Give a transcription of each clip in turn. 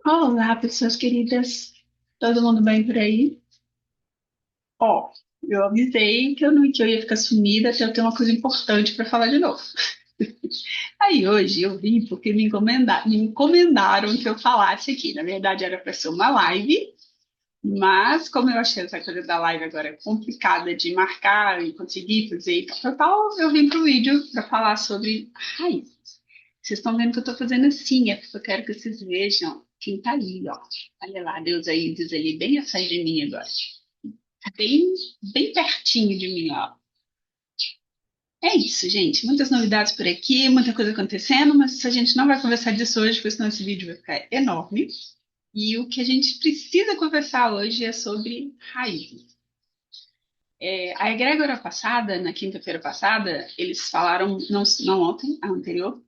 Olá, pessoas queridas. Todo mundo bem por aí? Ó, eu avisei que eu ia ficar sumida até eu ter uma coisa importante para falar de novo. Aí hoje eu vim porque me encomendaram que eu falasse aqui. Na verdade era para ser uma live, mas como eu achei essa coisa da live agora complicada de marcar e conseguir fazer e tal, eu vim pro vídeo para falar sobre raiz. Vocês estão vendo que eu estou fazendo assim, é porque eu quero que vocês vejam quem tá ali, ó. Olha lá, Deus aí diz ali, bem atrás de mim agora. Bem, bem pertinho de mim, ó. É isso, gente. Muitas novidades por aqui, muita coisa acontecendo, mas a gente não vai conversar disso hoje, porque senão esse vídeo vai ficar enorme. E o que a gente precisa conversar hoje é sobre raízes. A egrégora passada, na quinta-feira passada, eles falaram, não ontem, a anterior,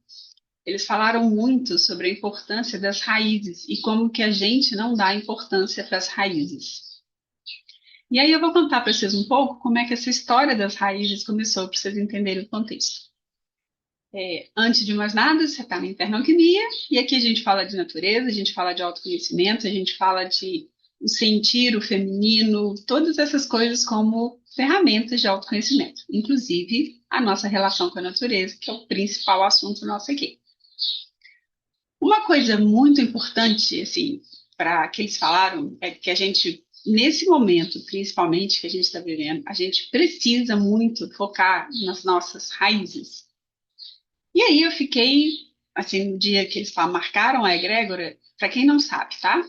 eles falaram muito sobre a importância das raízes e como que a gente não dá importância para as raízes. E aí eu vou contar para vocês um pouco como é que essa história das raízes começou, para vocês entenderem o contexto. Antes de mais nada, você está na Internoquimia, e aqui a gente fala de natureza, a gente fala de autoconhecimento, a gente fala de o sentir, o feminino, todas essas coisas como ferramentas de autoconhecimento, inclusive a nossa relação com a natureza, que é o principal assunto nosso aqui. Uma coisa muito importante, assim, para que eles falaram, é que a gente, nesse momento, principalmente que a gente está vivendo, a gente precisa muito focar nas nossas raízes. E aí eu fiquei, assim, no dia que eles marcaram a egrégora, para quem não sabe, tá?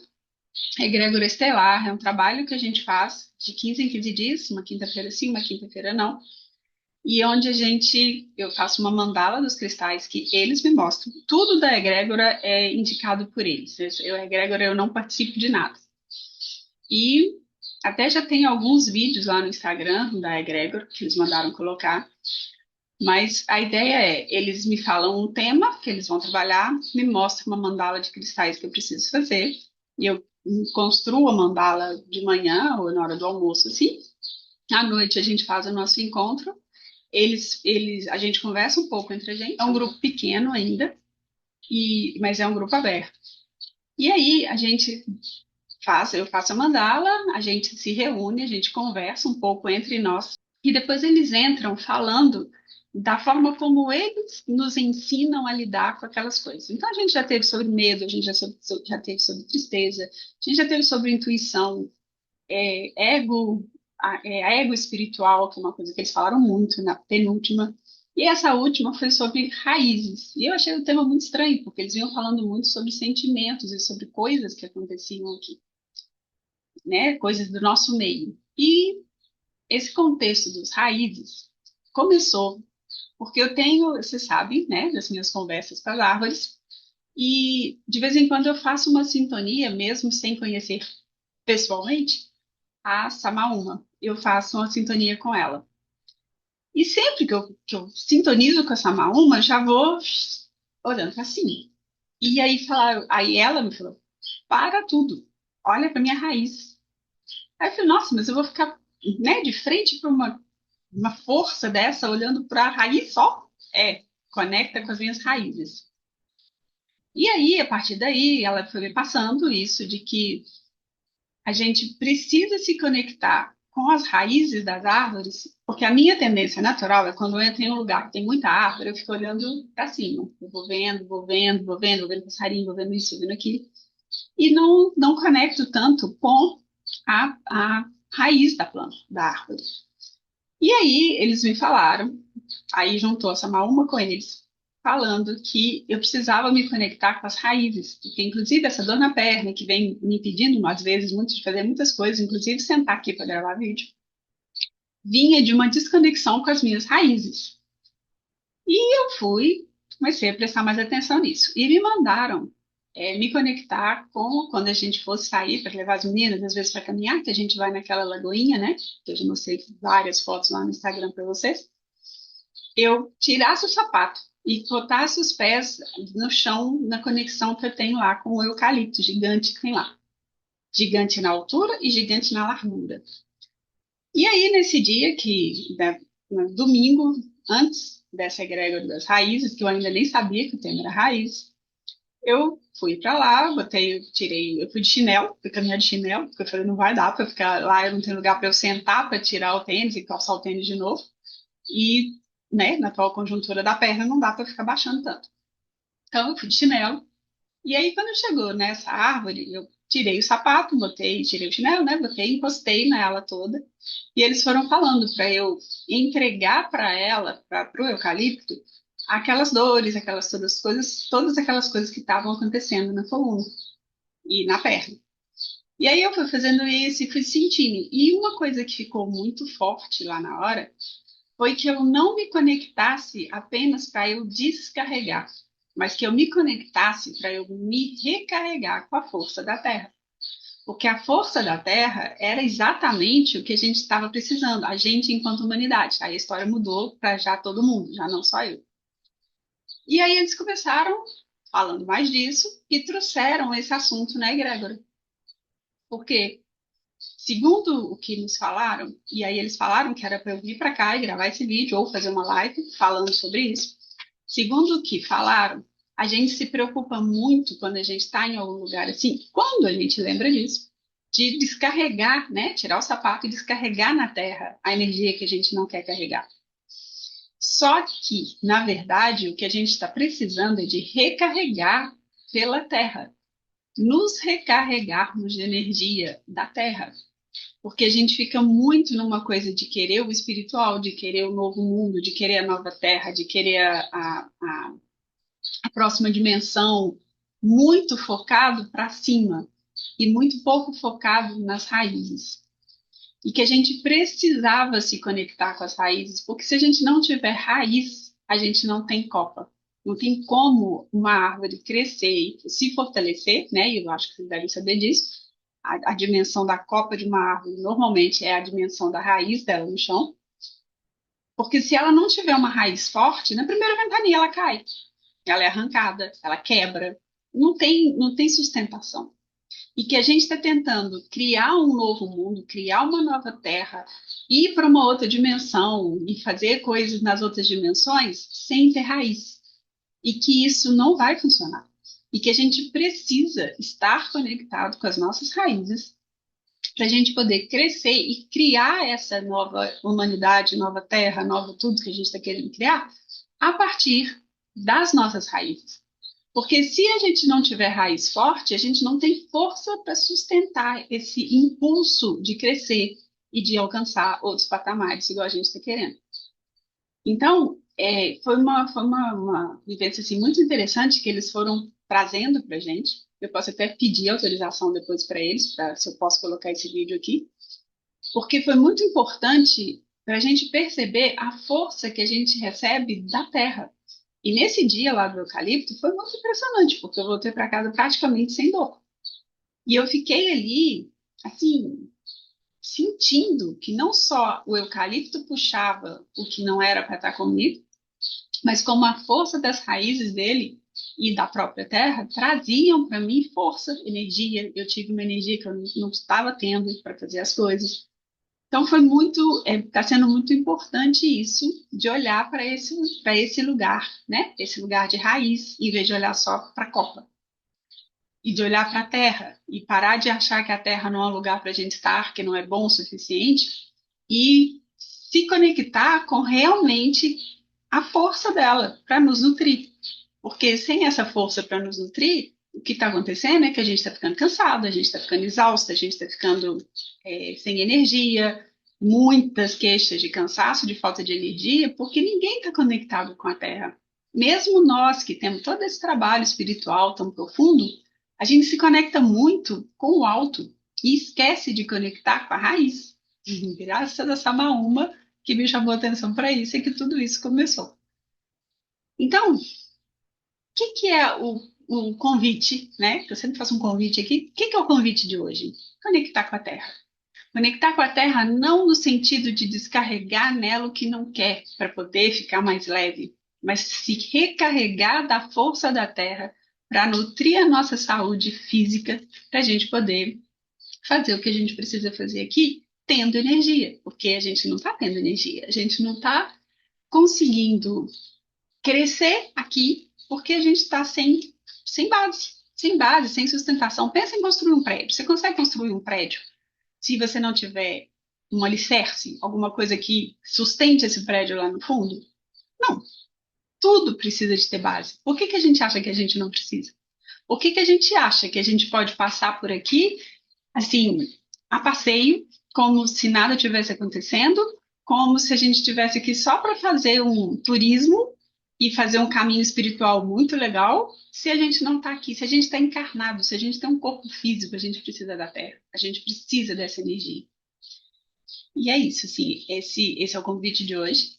A egrégora estelar é um trabalho que a gente faz de 15 em 15 dias, uma quinta-feira sim, uma quinta-feira não, e onde eu faço uma mandala dos cristais que eles me mostram. Tudo da egrégora é indicado por eles. A egrégora eu não participo de nada. E até já tem alguns vídeos lá no Instagram da egrégora que eles mandaram colocar. Mas a ideia é, eles me falam um tema que eles vão trabalhar, me mostram uma mandala de cristais que eu preciso fazer, e eu construo a mandala de manhã ou na hora do almoço, assim. À noite a gente faz o nosso encontro, a gente conversa um pouco entre a gente. É um grupo pequeno ainda, mas é um grupo aberto. E aí eu faço a mandala, a gente se reúne, a gente conversa um pouco entre nós e depois eles entram falando da forma como eles nos ensinam a lidar com aquelas coisas. Então a gente já teve sobre medo, a gente já teve sobre tristeza, a gente já teve sobre intuição, ego, a ego espiritual, que é uma coisa que eles falaram muito na penúltima. E essa última foi sobre raízes. E eu achei o tema muito estranho, porque eles vinham falando muito sobre sentimentos e sobre coisas que aconteciam aqui, né? Coisas do nosso meio. E esse contexto dos raízes começou porque eu tenho, você sabe, né, das minhas conversas com as árvores, e de vez em quando eu faço uma sintonia, mesmo sem conhecer pessoalmente, a Samaúma. Eu faço uma sintonia com ela. E sempre que eu sintonizo com a Samaúma, já vou olhando para cima. E aí ela me falou: para tudo, olha para minha raiz. Aí eu falei: nossa, mas eu vou ficar, né, de frente para uma força dessa, olhando para a raiz só? Conecta com as minhas raízes. E aí, a partir daí, ela foi me passando isso de que a gente precisa se conectar com as raízes das árvores, porque a minha tendência natural é quando eu entro em um lugar que tem muita árvore, eu fico olhando para cima. Eu vou vendo, vou vendo, vou vendo, vou vendo passarinho, vou vendo isso, vou vendo aquilo. E não conecto tanto com a raiz da planta, da árvore. E aí, eles me falaram, aí juntou essa uma com eles, falando que eu precisava me conectar com as raízes, porque inclusive essa dor na perna que vem me impedindo, às vezes, muito de fazer muitas coisas, inclusive sentar aqui para gravar vídeo, vinha de uma desconexão com as minhas raízes. E eu comecei a prestar mais atenção nisso. E me mandaram me conectar com, quando a gente fosse sair para levar as meninas, às vezes para caminhar, que a gente vai naquela lagoinha, né? Que eu já mostrei várias fotos lá no Instagram para vocês. Eu tirasse o sapato e botasse os pés no chão, na conexão que eu tenho lá com o eucalipto gigante que tem lá. Gigante na altura e gigante na largura. E aí, nesse dia no domingo, antes dessa egrégora das raízes, que eu ainda nem sabia que o tema era raiz, Eu fui pra lá, eu fui de chinelo, fui caminhar de chinelo, porque eu falei, não vai dar pra ficar lá, eu não tenho lugar pra eu sentar pra tirar o tênis e calçar o tênis de novo. E, né, na atual conjuntura da perna, não dá pra ficar baixando tanto. Então, eu fui de chinelo. E aí, quando chegou nessa árvore, eu tirei o sapato, tirei o chinelo, né? Botei, encostei nela toda. E eles foram falando para eu entregar para ela, para o eucalipto, aquelas dores, aquelas todas aquelas coisas que estavam acontecendo na coluna e na perna. E aí eu fui fazendo isso e fui sentindo. E uma coisa que ficou muito forte lá na hora foi que eu não me conectasse apenas para eu descarregar, mas que eu me conectasse para eu me recarregar com a força da Terra. Porque a força da Terra era exatamente o que a gente estava precisando, a gente enquanto humanidade. Aí a história mudou para já todo mundo, já não só eu. E aí eles começaram falando mais disso e trouxeram esse assunto, né, Gregor? Porque, segundo o que nos falaram, e aí eles falaram que era para eu vir para cá e gravar esse vídeo ou fazer uma live falando sobre isso. Segundo o que falaram, a gente se preocupa muito quando a gente está em algum lugar assim, quando a gente lembra disso, de descarregar, né? Tirar o sapato e descarregar na terra a energia que a gente não quer carregar. Só que, na verdade, o que a gente está precisando é de recarregar pela terra, nos recarregarmos de energia da terra. Porque a gente fica muito numa coisa de querer o espiritual, de querer o novo mundo, de querer a nova terra, de querer a próxima dimensão, muito focado para cima e muito pouco focado nas raízes. E que a gente precisava se conectar com as raízes, porque se a gente não tiver raiz, a gente não tem copa. Não tem como uma árvore crescer e se fortalecer, né? E eu acho que vocês devem saber disso. A dimensão da copa de uma árvore normalmente é a dimensão da raiz dela no chão. Porque se ela não tiver uma raiz forte, na primeira ventania ela cai, ela é arrancada, ela quebra, não tem sustentação. E que a gente está tentando criar um novo mundo, criar uma nova terra, ir para uma outra dimensão e fazer coisas nas outras dimensões sem ter raiz. E que isso não vai funcionar. E que a gente precisa estar conectado com as nossas raízes para a gente poder crescer e criar essa nova humanidade, nova terra, nova tudo que a gente está querendo criar, a partir das nossas raízes. Porque se a gente não tiver raiz forte, a gente não tem força para sustentar esse impulso de crescer e de alcançar outros patamares, igual a gente está querendo. Então, foi uma vivência assim, muito interessante que eles foram trazendo para a gente. Eu posso até pedir autorização depois para eles, para se eu posso colocar esse vídeo aqui, porque foi muito importante para a gente perceber a força que a gente recebe da terra. E nesse dia lá do eucalipto foi muito impressionante, porque eu voltei para casa praticamente sem dor. E eu fiquei ali, assim, sentindo que não só o eucalipto puxava o que não era para estar comigo, mas como a força das raízes dele e da própria terra traziam para mim força, energia. Eu tive uma energia que eu não estava tendo para fazer as coisas. Então foi está sendo muito importante isso, de olhar para esse lugar, né? Esse lugar de raiz, em vez de olhar só para a copa. E de olhar para a terra, e parar de achar que a terra não é um lugar para a gente estar, que não é bom o suficiente, e se conectar com realmente a força dela para nos nutrir. Porque sem essa força para nos nutrir, o que está acontecendo é que a gente está ficando cansado, a gente está ficando exausta, a gente está ficando sem energia, muitas queixas de cansaço, de falta de energia, porque ninguém está conectado com a Terra. Mesmo nós que temos todo esse trabalho espiritual tão profundo, a gente se conecta muito com o alto e esquece de conectar com a raiz. Graças a essa Maúma que me chamou a atenção para isso e que tudo isso começou. Então, que é o convite, né? Eu sempre faço um convite aqui. O que é o convite de hoje? Conectar com a Terra. Conectar com a Terra não no sentido de descarregar nela o que não quer para poder ficar mais leve, mas se recarregar da força da Terra para nutrir a nossa saúde física, para a gente poder fazer o que a gente precisa fazer aqui, tendo energia, porque a gente não está tendo energia, a gente não está conseguindo crescer aqui porque a gente está sem sem base, sem sustentação. Pensa em construir um prédio. Você consegue construir um prédio se você não tiver um alicerce, alguma coisa que sustente esse prédio lá no fundo? Não, tudo precisa de ter base. Por que que a gente acha que a gente não precisa? Por que que a gente acha que a gente pode passar por aqui, assim, a passeio, como se nada tivesse acontecendo, como se a gente estivesse aqui só para fazer um turismo e fazer um caminho espiritual muito legal, se a gente não está aqui, se a gente está encarnado, se a gente tem um corpo físico, a gente precisa da Terra, a gente precisa dessa energia. E é isso, assim, esse é o convite de hoje.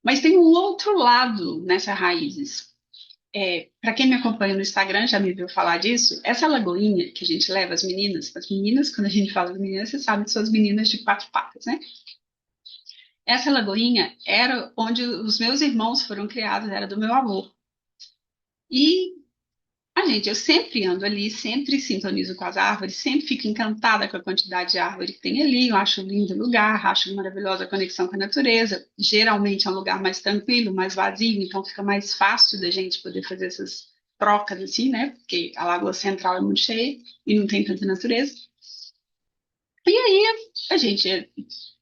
Mas tem um outro lado nessas raízes. Para quem me acompanha no Instagram já me viu falar disso. Essa lagoinha que a gente leva as meninas, quando a gente fala das meninas, você sabe que são as meninas de quatro patas, né? Essa lagoinha era onde os meus irmãos foram criados, era do meu avô. E eu sempre ando ali, sempre sintonizo com as árvores, sempre fico encantada com a quantidade de árvore que tem ali. Eu acho lindo o lugar, acho maravilhosa a conexão com a natureza. Geralmente é um lugar mais tranquilo, mais vazio, então fica mais fácil da gente poder fazer essas trocas assim, né? Porque a Lagoa Central é muito cheia e não tem tanta natureza. E aí a gente,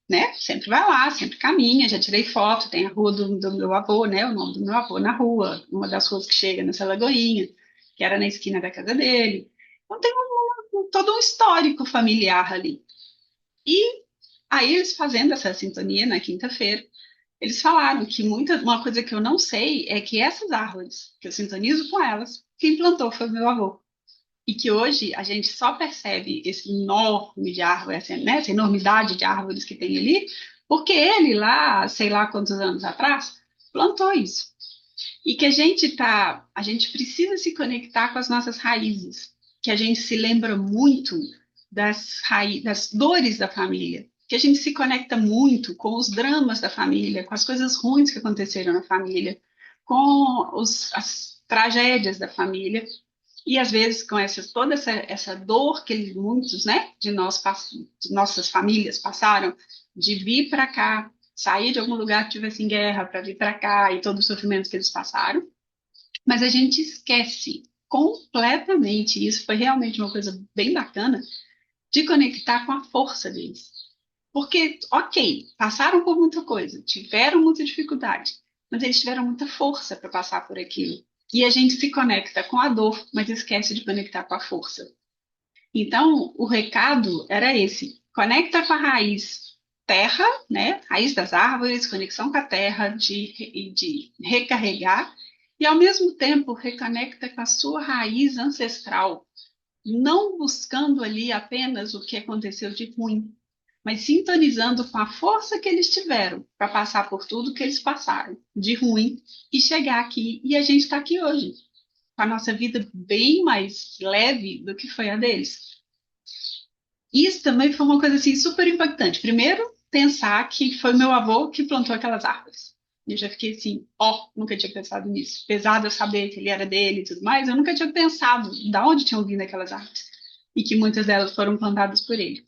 né, sempre vai lá, sempre caminha. Já tirei foto, tem a rua do meu avô, né? O nome do meu avô na rua, uma das ruas que chega nessa lagoinha, que era na esquina da casa dele. Então tem todo um histórico familiar ali. E aí eles fazendo essa sintonia na quinta-feira, eles falaram que uma coisa que eu não sei é que essas árvores, que eu sintonizo com elas, quem plantou foi o meu avô. E que hoje a gente só percebe esse enorme de árvore, essa enormidade de árvores que tem ali, porque ele lá, sei lá quantos anos atrás, plantou isso. E que a gente precisa se conectar com as nossas raízes, que a gente se lembra muito das dores da família, que a gente se conecta muito com os dramas da família, com as coisas ruins que aconteceram na família, com as tragédias da família. E às vezes com toda essa dor que muitos, né, de nossas famílias passaram, de vir para cá, sair de algum lugar que tivesse em guerra para vir para cá e todo o sofrimento que eles passaram, mas a gente esquece completamente, e isso foi realmente uma coisa bem bacana, de conectar com a força deles. Porque, ok, passaram por muita coisa, tiveram muita dificuldade, mas eles tiveram muita força para passar por aquilo. E a gente se conecta com a dor, mas esquece de conectar com a força. Então, o recado era esse: conecta com a raiz terra, né? Raiz das árvores, conexão com a terra, de recarregar, e ao mesmo tempo reconecta com a sua raiz ancestral, não buscando ali apenas o que aconteceu de ruim, mas sintonizando com a força que eles tiveram para passar por tudo que eles passaram de ruim e chegar aqui. E a gente está aqui hoje, com a nossa vida bem mais leve do que foi a deles. Isso também foi uma coisa assim super impactante. Primeiro, pensar que foi meu avô que plantou aquelas árvores. Eu já fiquei assim, ó, nunca tinha pensado nisso. Apesar de eu saber que ele era dele e tudo mais, eu nunca tinha pensado de onde tinham vindo aquelas árvores. E que muitas delas foram plantadas por ele.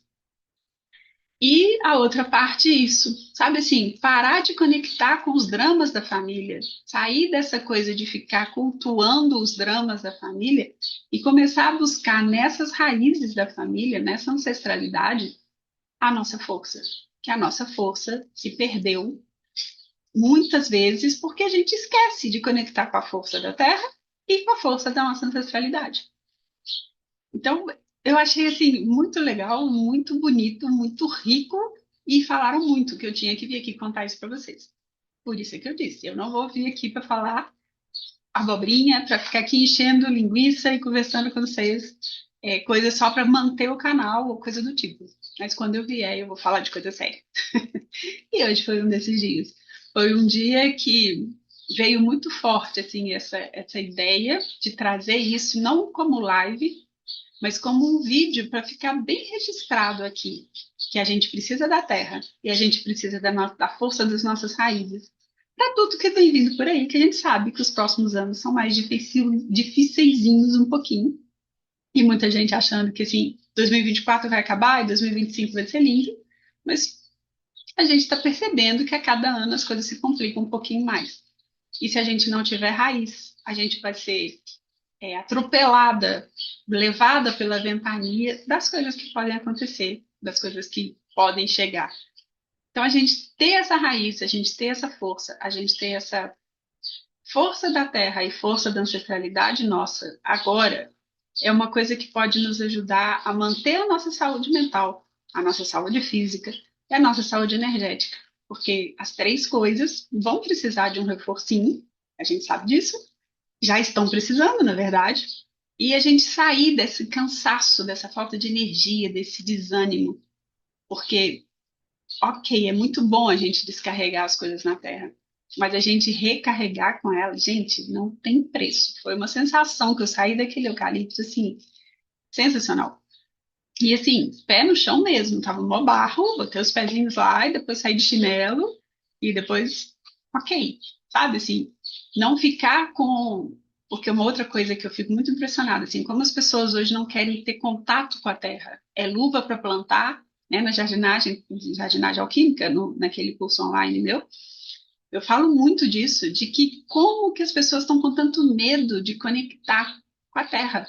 E a outra parte, isso, sabe assim, parar de conectar com os dramas da família, sair dessa coisa de ficar cultuando os dramas da família e começar a buscar nessas raízes da família, nessa ancestralidade, a nossa força. Que a nossa força se perdeu muitas vezes porque a gente esquece de conectar com a força da terra e com a força da nossa ancestralidade. Então, eu achei assim muito legal, muito bonito, muito rico e falaram muito que eu tinha que vir aqui contar isso para vocês. Por isso é que eu disse, eu não vou vir aqui para falar abobrinha, para ficar aqui enchendo linguiça e conversando com vocês, coisa só para manter o canal ou coisa do tipo. Mas quando eu vier, eu vou falar de coisa séria. E hoje foi um desses dias. Foi um dia que veio muito forte assim essa ideia de trazer isso não como live, mas como um vídeo para ficar bem registrado aqui, que a gente precisa da terra e a gente precisa da força das nossas raízes. Para tudo que vem vindo por aí, que a gente sabe que os próximos anos são mais dificeizinhos um pouquinho. E muita gente achando que assim, 2024 vai acabar e 2025 vai ser lindo, mas a gente está percebendo que a cada ano as coisas se complicam um pouquinho mais. E se a gente não tiver raiz, a gente vai ser atropelada, levada pela ventania das coisas que podem acontecer, das coisas que podem chegar. Então, a gente ter essa raiz, a gente ter essa força, a gente ter essa força da terra e força da ancestralidade nossa agora é uma coisa que pode nos ajudar a manter a nossa saúde mental, a nossa saúde física e a nossa saúde energética. Porque as três coisas vão precisar de um reforcinho, a gente sabe disso, já estão precisando, na verdade, e a gente sair desse cansaço, dessa falta de energia, desse desânimo, porque, ok, é muito bom a gente descarregar as coisas na Terra, mas a gente recarregar com elas, gente, não tem preço. Foi uma sensação que eu saí daquele eucalipto, assim, sensacional. E assim, pé no chão mesmo, tava no barro, botei os pezinhos lá e depois saí de chinelo e depois, ok, sabe assim, não ficar com. Porque uma outra coisa que eu fico muito impressionada, assim, como as pessoas hoje não querem ter contato com a terra. É luva para plantar, né, na jardinagem alquímica, naquele curso online meu, eu falo muito disso, de que como que as pessoas estão com tanto medo de conectar com a terra,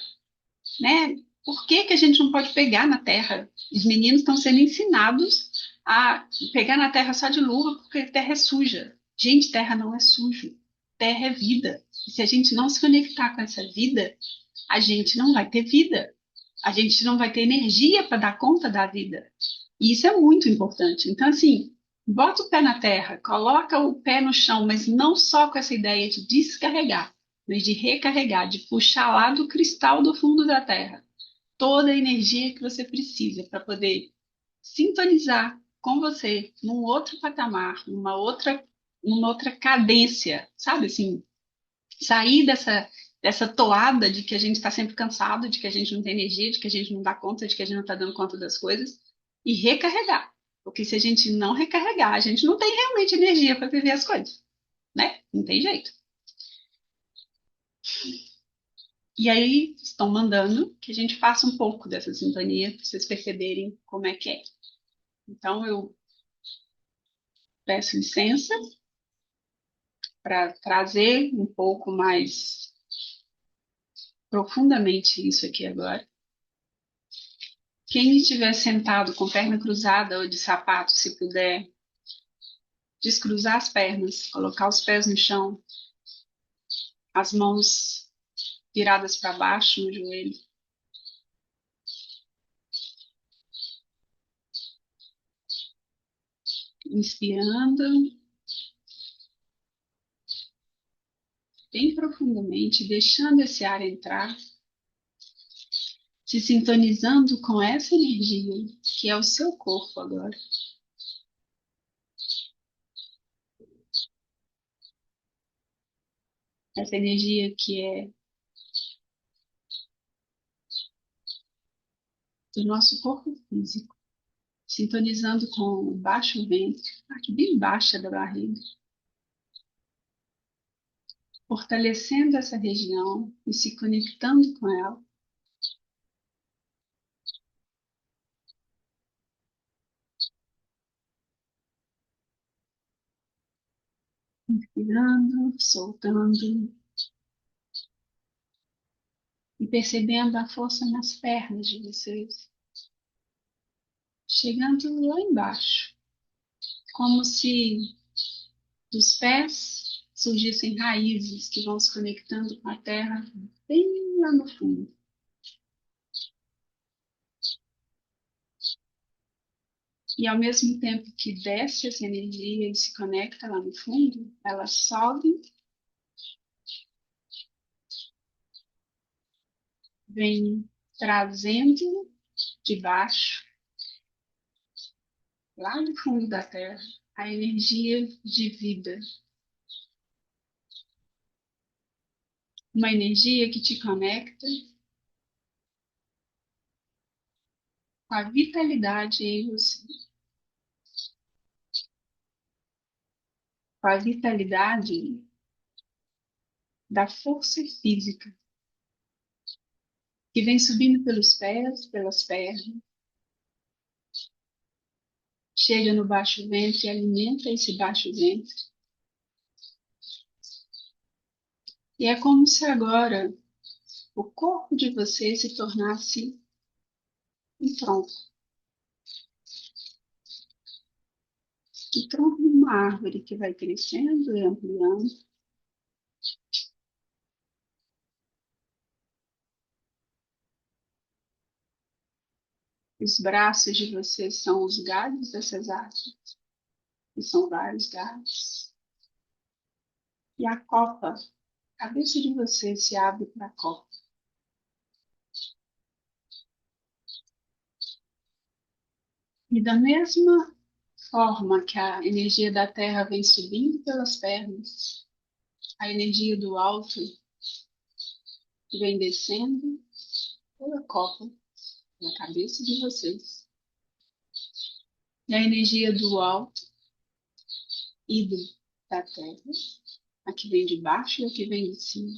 né? Por que que a gente não pode pegar na terra? Os meninos estão sendo ensinados a pegar na terra só de luva porque terra é suja. Gente, terra não é sujo. Terra é vida. E se a gente não se conectar com essa vida, a gente não vai ter vida. A gente não vai ter energia para dar conta da vida. E isso é muito importante. Então, assim, bota o pé na terra, coloca o pé no chão, mas não só com essa ideia de descarregar, mas de recarregar, de puxar lá do cristal do fundo da terra toda a energia que você precisa para poder sintonizar com você num outro patamar, numa outra cadência, sabe assim, sair dessa toada de que a gente está sempre cansado, de que a gente não tem energia, de que a gente não dá conta, de que a gente não está dando conta das coisas e recarregar. Porque se a gente não recarregar, a gente não tem realmente energia para viver as coisas, né? Não tem jeito. E aí estão mandando que a gente faça um pouco dessa sintonia para vocês perceberem como é que é. Então eu peço licença para trazer um pouco mais profundamente isso aqui agora. Quem estiver sentado com perna cruzada ou de sapato, se puder, descruzar as pernas, colocar os pés no chão, as mãos viradas para baixo no joelho. Inspirando bem profundamente, deixando esse ar entrar, se sintonizando com essa energia que é o seu corpo agora. Essa energia que é do nosso corpo físico, sintonizando com o baixo ventre, parte bem baixa da barriga, fortalecendo essa região e se conectando com ela. Inspirando, soltando e percebendo a força nas pernas de vocês, chegando lá embaixo, como se dos pés surgissem raízes que vão se conectando com a terra bem lá no fundo. E ao mesmo tempo que desce essa energia e se conecta lá no fundo, ela sobe, vem trazendo de baixo, lá do fundo da terra, a energia de vida. Uma energia que te conecta com a vitalidade em você, com a vitalidade da força física que vem subindo pelos pés, pelas pernas, chega no baixo ventre e alimenta esse baixo ventre. E é como se agora o corpo de você se tornasse um tronco, o tronco de uma árvore que vai crescendo e ampliando. Os braços de você são os galhos dessas árvores, que são vários galhos. E a copa, a cabeça de você se abre para a copa. E da mesma forma que a energia da terra vem subindo pelas pernas, a energia do alto vem descendo pela copa, pela cabeça de vocês. E a energia do alto e da terra, a que vem de baixo e a que vem de cima,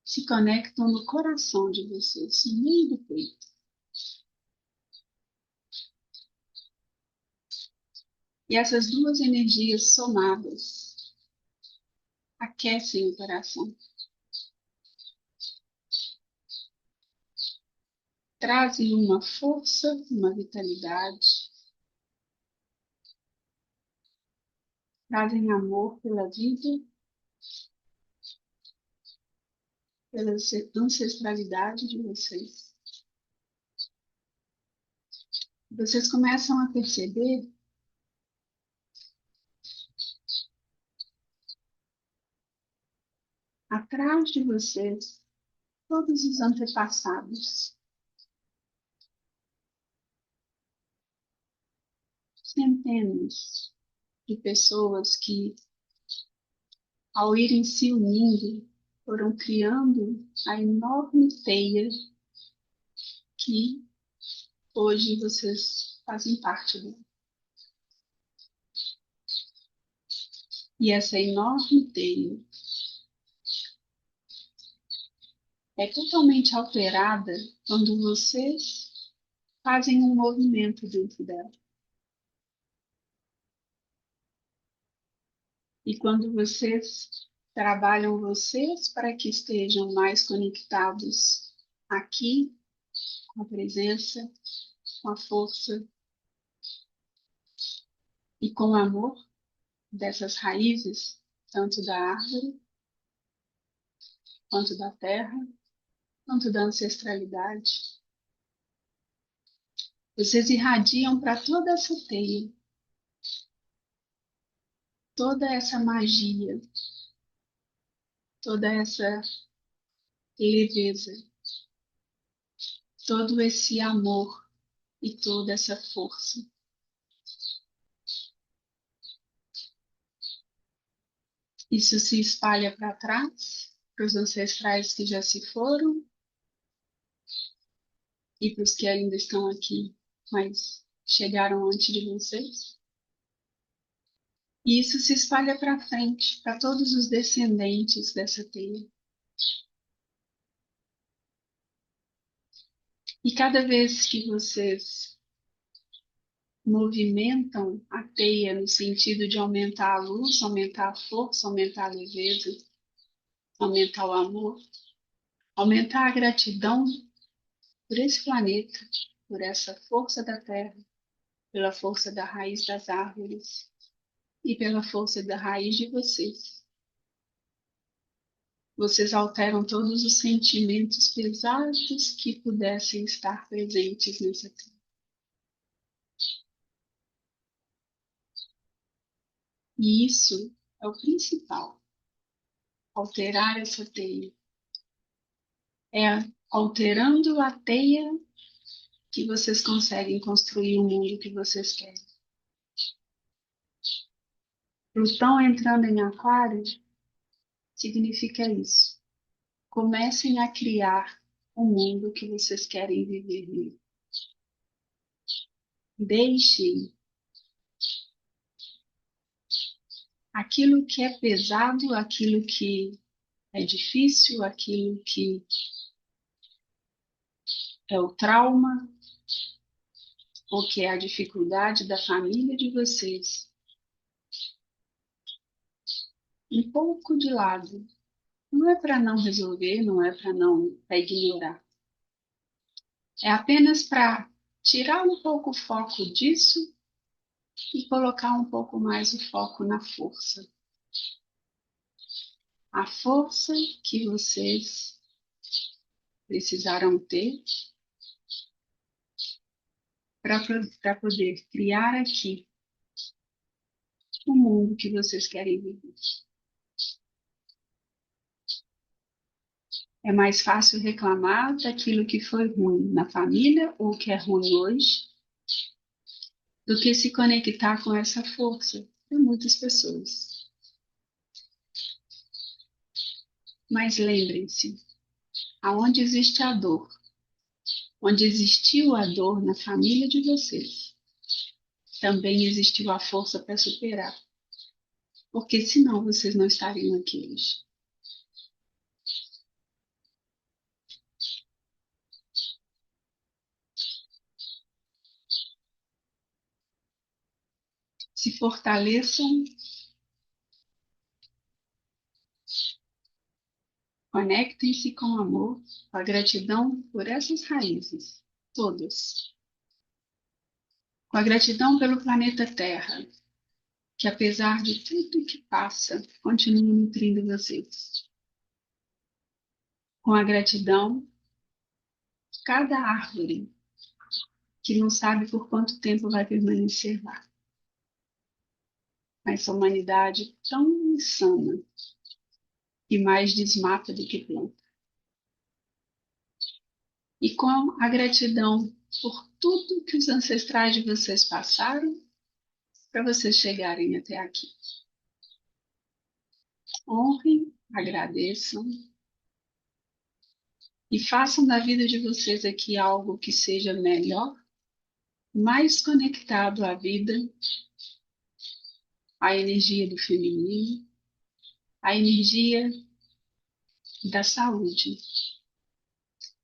se conectam no coração de vocês, no meio do peito. E essas duas energias somadas aquecem o coração, trazem uma força, uma vitalidade, trazem amor pela vida, pela ancestralidade de vocês. Vocês começam a perceber atrás de vocês todos os antepassados, centenas de pessoas que, ao irem se unindo, foram criando a enorme teia que hoje vocês fazem parte dela. E essa enorme teia é totalmente alterada quando vocês fazem um movimento dentro dela. E quando vocês trabalham vocês para que estejam mais conectados aqui, com a presença, com a força e com o amor dessas raízes, tanto da árvore, quanto da terra, quanto da ancestralidade. Vocês irradiam para toda essa teia, toda essa magia, toda essa leveza, todo esse amor e toda essa força. Isso se espalha para trás, para os ancestrais que já se foram e para os que ainda estão aqui, mas chegaram antes de vocês. E isso se espalha para frente, para todos os descendentes dessa teia. E cada vez que vocês movimentam a teia no sentido de aumentar a luz, aumentar a força, aumentar a leveza, aumentar o amor, aumentar a gratidão por esse planeta, por essa força da terra, pela força da raiz das árvores e pela força da raiz de vocês. Vocês alteram todos os sentimentos pesados que pudessem estar presentes nessa terra. E isso é o principal. Alterar essa teia. É alterando a teia que vocês conseguem construir o mundo que vocês querem. Plutão entrando em Aquário significa isso. Comecem a criar o mundo que vocês querem viver nele. Deixem aquilo que é pesado, aquilo que é difícil, aquilo que é o trauma, ou que é a dificuldade da família de vocês, um pouco de lado, Não é para não resolver, não é para não para ignorar. É apenas para tirar um pouco o foco disso e colocar um pouco mais o foco na força. A força que vocês precisaram ter para poder criar aqui o mundo que vocês querem viver. É mais fácil reclamar daquilo que foi ruim na família ou que é ruim hoje do que se conectar com essa força para muitas pessoas. Mas lembrem-se, aonde existe a dor, onde existiu a dor na família de vocês, também existiu a força para superar, porque senão vocês não estariam aqui hoje. Se fortaleçam, conectem-se com amor, com a gratidão por essas raízes, todas. Com a gratidão pelo planeta Terra, que apesar de tudo que passa, continua nutrindo vocês. Com a gratidão por cada árvore que não sabe por quanto tempo vai permanecer lá. Essa humanidade tão insana e mais desmata do que planta. E com a gratidão por tudo que os ancestrais de vocês passaram para vocês chegarem até aqui. Honrem, agradeçam e façam da vida de vocês aqui algo que seja melhor, mais conectado à vida, à energia do feminino, à energia da saúde.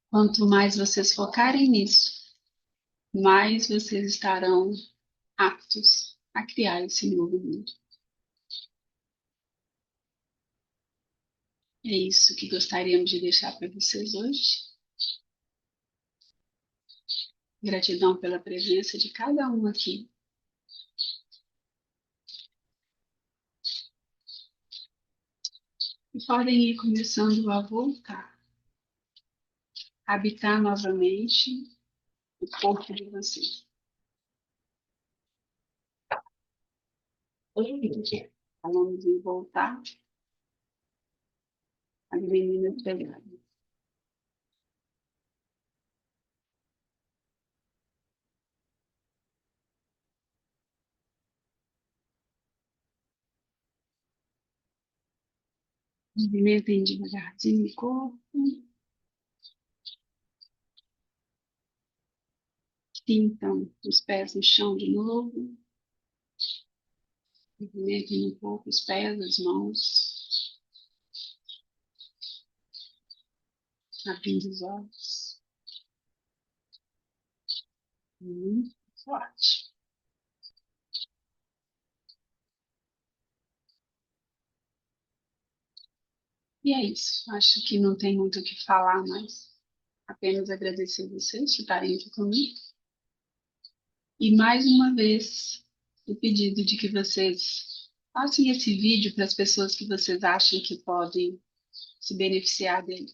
Quanto mais vocês focarem nisso, mais vocês estarão aptos a criar esse novo mundo. É isso que gostaríamos de deixar para vocês hoje. Gratidão pela presença de cada um aqui. E podem ir começando a voltar, a habitar novamente o corpo de vocês. Falamos em voltar, as meninas pegaram. Movimentem devagarzinho o corpo. Sintam os pés no chão de novo. Movimentem um pouco os pés, as mãos. Abrindo os olhos. Muito forte. E é isso. Acho que não tem muito o que falar mais. Apenas agradecer vocês por estarem aqui comigo. E mais uma vez, o pedido de que vocês passem esse vídeo para as pessoas que vocês acham que podem se beneficiar dele.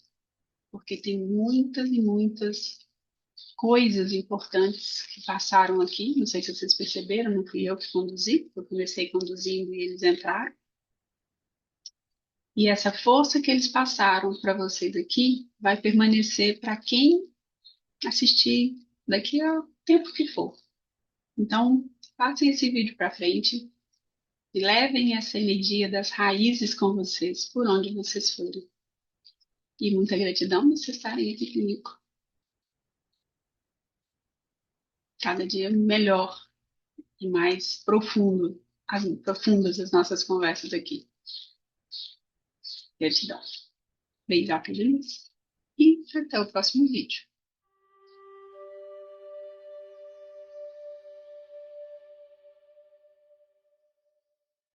Porque tem muitas e muitas coisas importantes que passaram aqui. Não sei se vocês perceberam, não fui eu que conduzi. Eu comecei conduzindo e eles entraram. E essa força que eles passaram para vocês aqui vai permanecer para quem assistir daqui ao tempo que for. Então, passem esse vídeo para frente e levem essa energia das raízes com vocês, por onde vocês forem. E muita gratidão por vocês estarem aqui comigo. Cada dia melhor e mais profundas as nossas conversas aqui. Gratidão. Beijoca de luz. E até o próximo vídeo.